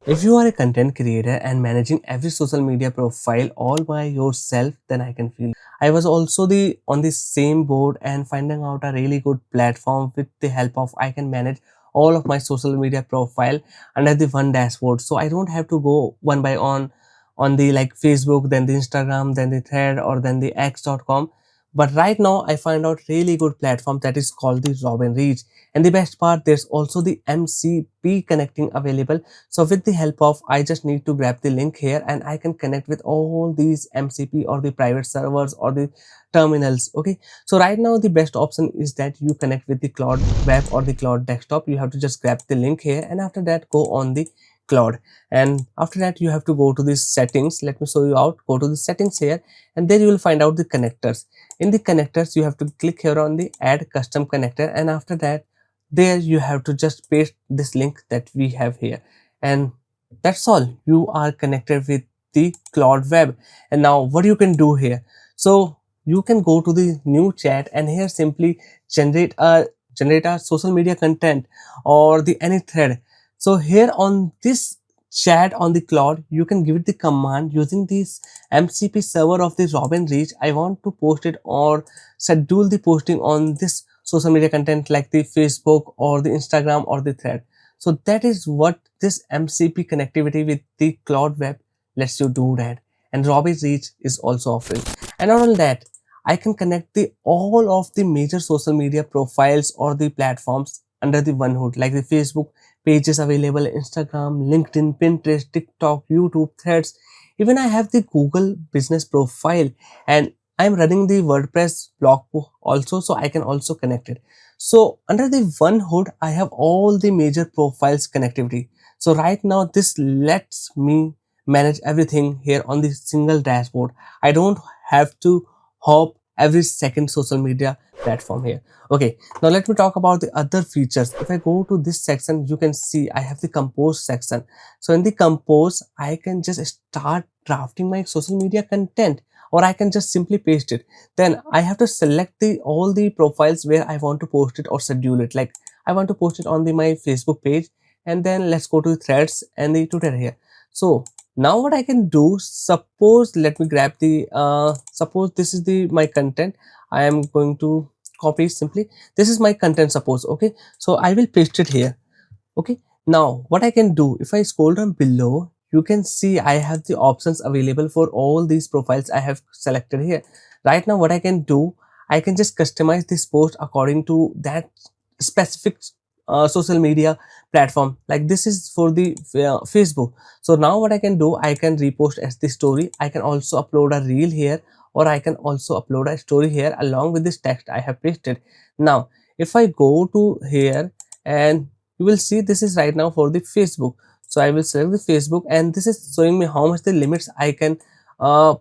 If you are a content creator and managing every social media profile all by yourself, then I can feel. I was also the on the same board and finding out a really good platform with the help of I can manage all of my social media profile under the one dashboard. So I don't have to go one by on the like Facebook, then the Instagram, then the thread or then the x.com. But right now I find out really good platform that is called the Robin Reach. And the best part, there's also the MCP connecting available. So with the help of, I just need to grab the link here and I can connect with all these MCP or the private servers or the terminals. Okay. So right now the best option is that you connect with the cloud web or the cloud desktop. You have to just grab the link here and after that go on the cloud, and after that you have to go to the settings. Let me show you out. Go to the settings here and there you will find out the connectors. In the connectors you have to click here on the add custom connector, and after that there you have to just paste this link that we have here, and that's all. You are connected with the cloud web. And now what you can do here, so you can go to the new chat and here simply generate a social media content or the any thread. So here on this chat on the cloud you can give it the command using this MCP server of the Robin Reach. I want to post it or schedule the posting on this social media content like the Facebook or the Instagram or the thread. So that is what this MCP connectivity with the cloud web lets you do that. And Robin Reach is also offering. And not only that, I can connect the all of the major social media profiles or the platforms under the one hood, like the Facebook pages available, Instagram, LinkedIn, Pinterest, TikTok, YouTube, Threads. Even I have the Google business profile and I'm running the WordPress blog also, so I can also connect it. So under the one hood, I have all the major profiles connectivity. So right now this lets me manage everything here on the single dashboard. I don't have to hop every second social media platform here. Okay, now let me talk about the other features. If I go to this section, you can see I have the compose section. So in the compose, I can just start drafting my social media content or I can just simply paste it. Then I have to select the all the profiles where I want to post it or schedule it. Like I want to post it on the my Facebook page, and then let's go to the threads and the Twitter here. So now what I can do, suppose let me grab the suppose this is the my content. I am going to copy simply. This is my content, suppose. Okay, so I will paste it here. Okay, now what I can do, if I scroll down below, you can see I have the options available for all these profiles I have selected here. Right now what I can do, I can just customize this post according to that specific social media platform. Like this is for the Facebook. So now what I can do, I can repost as the story. I can also upload a reel here, or I can also upload a story here along with this text I have pasted. Now if I go to here, and you will see this is right now for the Facebook. So I will select the Facebook and this is showing me how much the limits I can uh,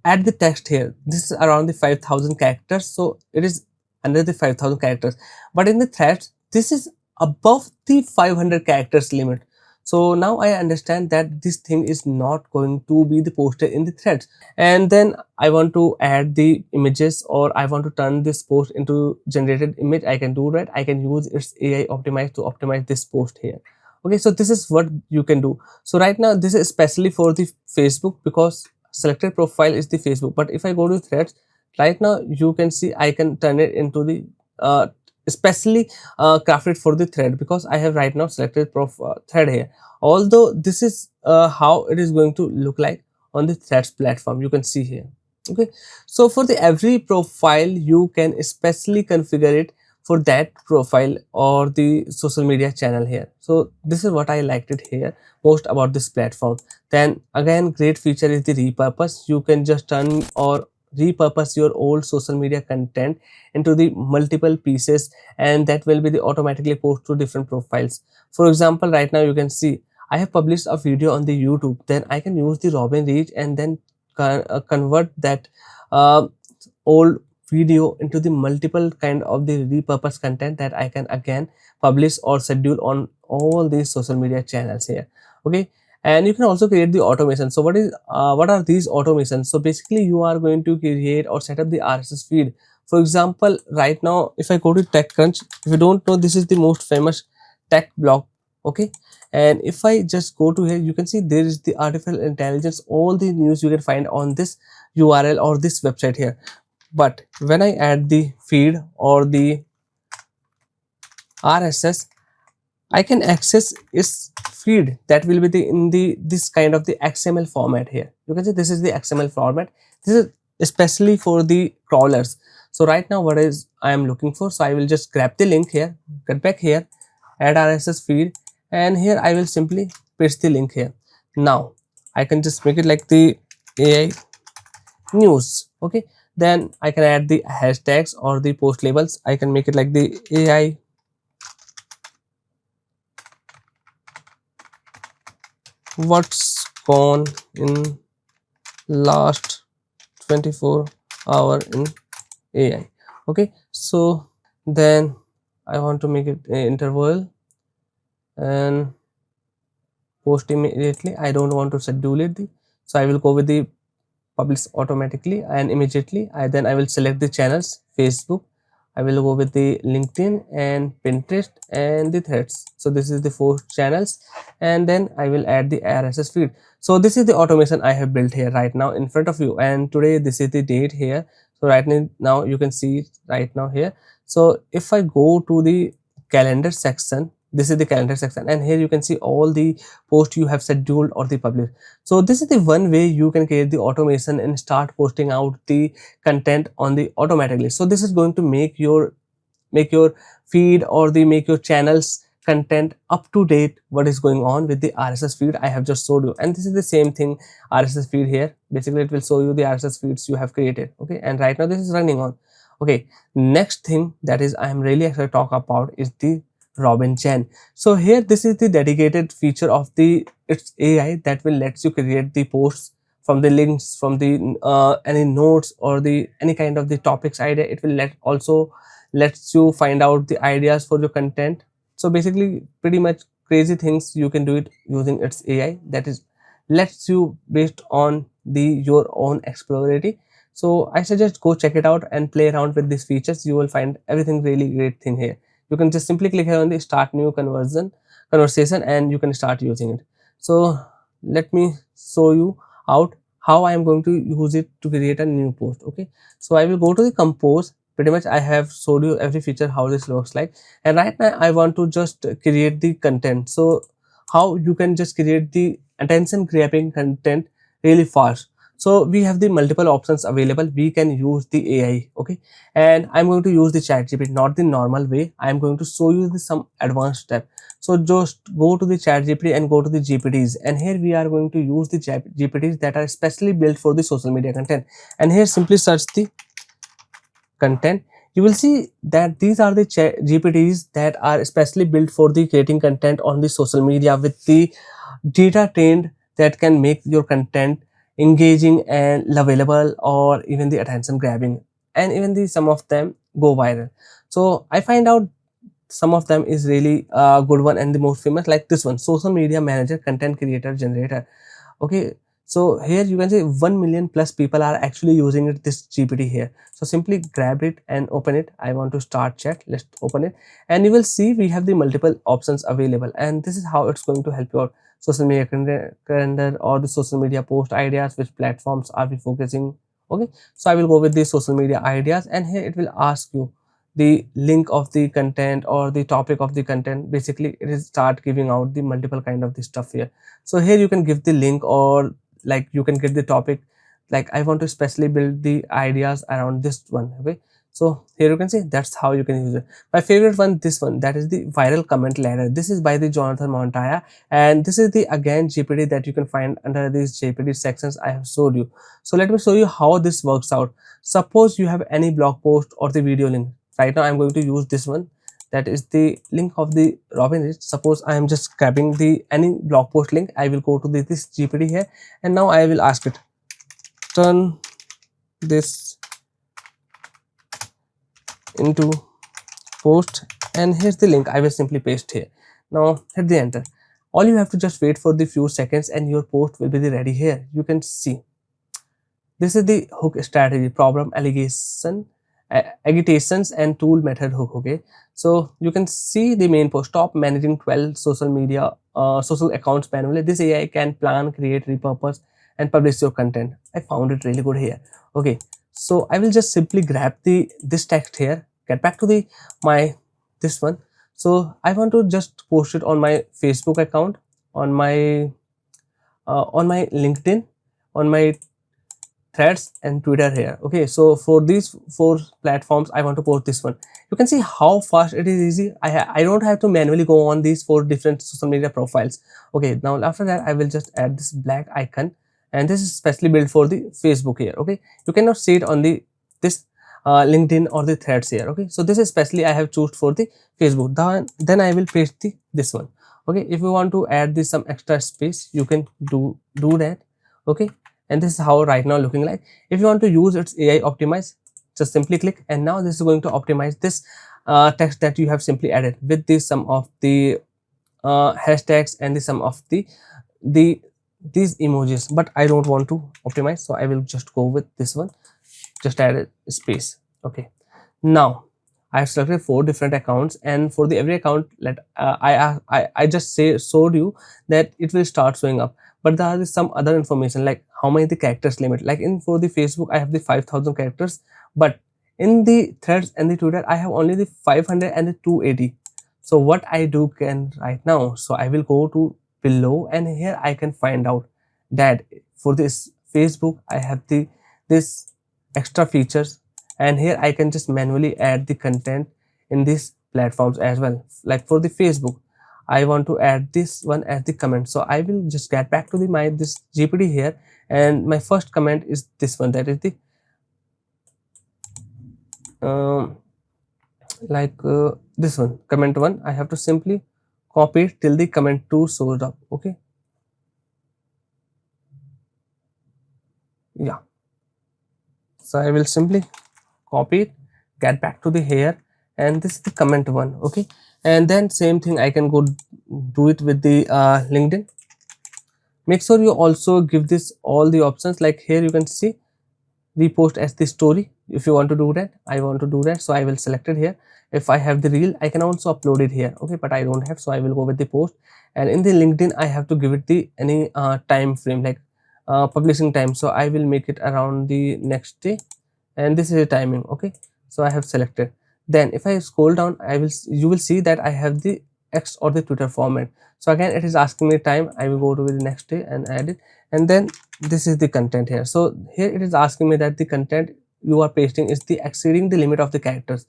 add the text here. This is around the 5,000 characters, so it is under the 5,000 characters. But in the threads this is above the 500 characters limit. So now I understand that this thing is not going to be the posted in the threads. And then I want to add the images, or I want to turn this post into generated image. I can do that. I can use its AI optimize to optimize this post here. Okay, so this is what you can do. So right now this is especially for the Facebook because selected profile is the Facebook. But if I go to threads, right now you can see I can turn it into the especially crafted for the thread, because I have right now selected thread here. Although this is how it is going to look like on the threads platform, you can see here. Okay, so for the every profile you can especially configure it for that profile or the social media channel here. So this is what I liked it here most about this platform. Then again, great feature is the repurpose. You can just turn or repurpose your old social media content into the multiple pieces, and that will be the automatically post to different profiles. For example, right now you can see I have published a video on the YouTube. Then I can use the Robin Reach and then convert that uh, old video into the multiple kind of the repurposed content that I can again publish or schedule on all these social media channels here. Okay, and you can also create the automation. So what are these automations? So basically you are going to create or set up the RSS feed. For example, right now if I go to TechCrunch, if you don't know, this is the most famous tech blog. Okay, And if I just go to here, you can see there is the artificial intelligence, all the news you can find on this URL or this website here. But when I add the feed or the RSS, I can access its feed that will be the in the this kind of the XML format here. You can see this is the XML format. This is especially for the crawlers. So right now what is I am looking for, so I will just grab the link here, get back here, add RSS feed, and here I will simply paste the link here. Now I can just make it like the AI news. Okay, then I can add the hashtags or the post labels. I can make it like the AI what's gone in last 24 hour in AI. Okay, so then I want to make it a interval and post immediately. I don't want to schedule it, so I will go with the publish automatically and immediately. I will select the channels, Facebook, I will go with the LinkedIn and Pinterest and the threads. So this is the 4 channels, and then I will add the RSS feed. So this is the automation I have built here right now in front of you, and today this is the date here. So right now you can see it right now here. So if I go to the calendar section, this is the calendar section, and here you can see all the posts you have scheduled or the published. So this is the one way you can create the automation and start posting out the content on the automatically. So this is going to make your feed or the make your channels content up to date what is going on with the RSS feed I have just showed you. And this is the same thing, RSS feed here. Basically it will show you the RSS feeds you have created. Okay, and right now this is running on. Okay, next thing that is I am really excited to talk about is the Robin Chan. So here this is the dedicated feature of the its AI that will lets you create the posts from the links from the any notes or the any kind of the topics idea. It will also lets you find out the ideas for your content. So basically pretty much crazy things you can do it using its AI that is lets you based on the your own exploratory. So I suggest go check it out and play around with these features. You will find everything really great thing here. You can just simply click here on the start new conversation and you can start using it. So let me show you out how I am going to use it to create a new post. Okay, so I will go to the compose. Pretty much I have showed you every feature how this looks like, and right now I want to just create the content. So how you can just create the attention grabbing content really fast. So we have the multiple options available. We can use the AI. Okay, and I'm going to use the chat GPT, not the normal way. I'm going to show you some advanced step. So just go to the chat GPT and go to the GPTs, and here we are going to use the GPTs that are specially built for the social media content. And here simply search the content. You will see that these are the GPTs that are specially built for the creating content on the social media with the data trained that can make your content engaging and lovable or even the attention grabbing, and even the some of them go viral. So I find out some of them is really a good one and the most famous, like this one, social media manager content creator generator. Okay, so here you can see 1 million plus people are actually using it, this GPT here. So simply grab it and open it. I want to start chat, let's open it, and you will see we have the multiple options available, and this is how it's going to help you out. Social media calendar or the social media post ideas, which platforms are we focusing. Okay, so I will go with the social media ideas, and here it will ask you the link of the content or the topic of the content. Basically it is start giving out the multiple kind of the stuff here. So here you can give the link, or like you can get the topic, like I want to specially build the ideas around this one. Okay, so here you can see that's how you can use it. My favorite one, this one, that is the viral comment ladder. This is by the Jonathan Montaya, and this is the again GPT that you can find under these GPT sections I have showed you. So let me show you how this works out. Suppose you have any blog post or the video link. Right now I'm going to use this one, that is the link of the Robin Rich. Suppose I am just grabbing the any blog post link. I will go to this GPT here, and now I will ask it, turn this into post, and here's the link. I will simply paste here. Now hit the enter. All you have to just wait for the few seconds and your post will be ready. Here you can see this is the hook strategy, problem, allegation, agitations, and tool method hook. Okay, so you can see the main post, stop managing 12 social media social accounts manually, this AI can plan, create, repurpose, and publish your content. I found it really good here. Okay, so I will just simply grab the this text here, get back to the my this one. So I want to just post it on my Facebook account, on my LinkedIn, on my Threads and Twitter here. Okay, so for these four platforms I want to post this one. You can see how fast it is easy. I don't have to manually go on these four different social media profiles. Okay, now after that I will just add this black icon, and this is specially built for the Facebook here. Okay, you cannot see it on the this LinkedIn or the Threads here. Okay, so this is specially I have chosen for the Facebook. Then I will paste the this one. Okay, if you want to add this some extra space, you can do that. Okay, and this is how right now looking like. If you want to use its AI optimize, just simply click, and now this is going to optimize this text that you have simply added with the some of the hashtags and the some of the these emojis. But I don't want to optimize, so I will just go with this one, just add a space. Okay, now I have selected four different accounts, and for the every account, let I just showed you that it will start showing up. But there is some other information like how many the characters limit. Like in for the Facebook, I have the 5,000 characters, but in the Threads and the Twitter, I have only the 500 and the 280. So what I do can right now, so I will go to below, and here I can find out that for this Facebook, I have the this extra features, and here I can just manually add the content in these platforms as well. Like for the Facebook, I want to add this one as the comment, so I will just get back to the my this GPT here, and my first comment is this one, that is the um, this one, comment 1. I have to simply copy it till the comment 2 shows up. Okay, yeah, so I will simply copy it, get back to the here, and this is the comment 1. Okay, and then same thing I can go do it with the LinkedIn. Make sure you also give this all the options. Like here you can see repost as the story. If you want to do that, I want to do that, so I will select it here. If I have the reel, I can also upload it here. Okay, but I don't have, so I will go with the post. And in the LinkedIn, I have to give it the any time frame, like publishing time, so I will make it around the next day, and this is the timing. Okay, so I have selected. Then if I scroll down, you will see that I have the X or the Twitter format. So again, it is asking me time. I will go to the next day and add it, and then this is the content here. So here it is asking me that the content you are pasting is the exceeding the limit of the characters.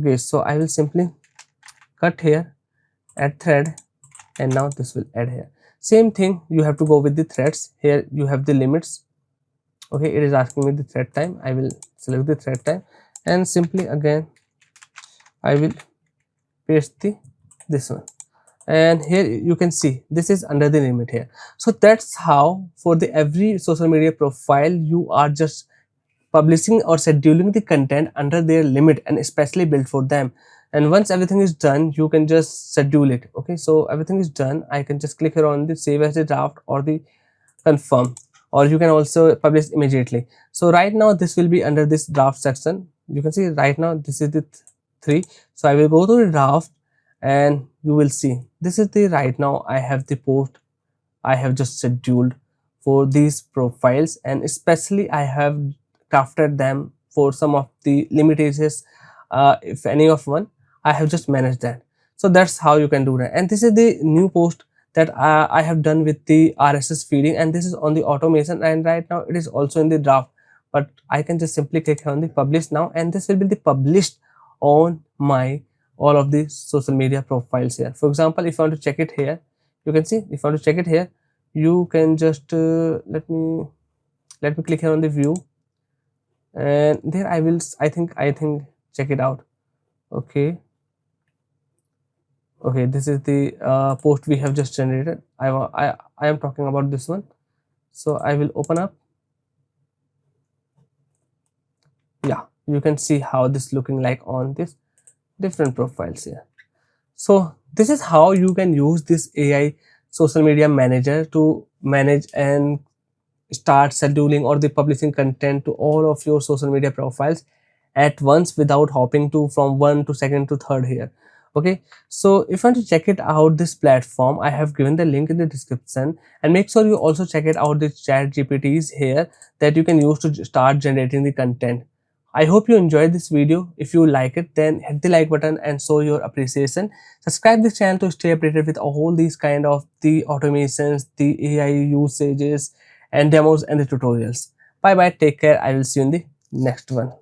Okay, so I will simply cut here, add thread, and now this will add here. Same thing, you have to go with the threads. Here you have the limits. Okay, it is asking me the thread time. I will select the thread time, and simply again I will paste this one, and here you can see this is under the limit here. So that's how for the every social media profile you are just publishing or scheduling the content under their limit and especially built for them. And once everything is done, you can just schedule it. Okay, so everything is done. I can just click here on the save as a draft or the confirm, or you can also publish immediately. So right now this will be under this draft section. You can see right now this is the 3. So I will go to the draft, and you will see this is the right now I have the post I have just scheduled for these profiles, and especially I have crafted them for some of the limitations. If any of one, I have just managed that. So that's how you can do that. And this is the new post that I have done with the RSS feeding, and this is on the automation, and right now it is also in the draft. But I can just simply click on the publish now, and this will be the published on my all of the social media profiles here. For example, if I want to check it here, you can see if I want to check it here, you can just let me click here on the view, and there I will I think check it out. Okay, okay, this is the post we have just generated. I am talking about this one, so I will open up. Yeah, you can see how this looking like on this different profiles here. So this is how you can use this AI social media manager to manage and start scheduling or the publishing content to all of your social media profiles at once without hopping to from one to second to third here. Okay, so if you want to check it out, this platform, I have given the link in the description, and make sure you also check it out. The chat gpts here that you can use to start generating the content. I hope you enjoyed this video. If you like it, then hit the like button and show your appreciation. Subscribe this channel to stay updated with all these kind of the automations, the AI usages and demos and the tutorials. Bye bye, take care. I will see you in the next one.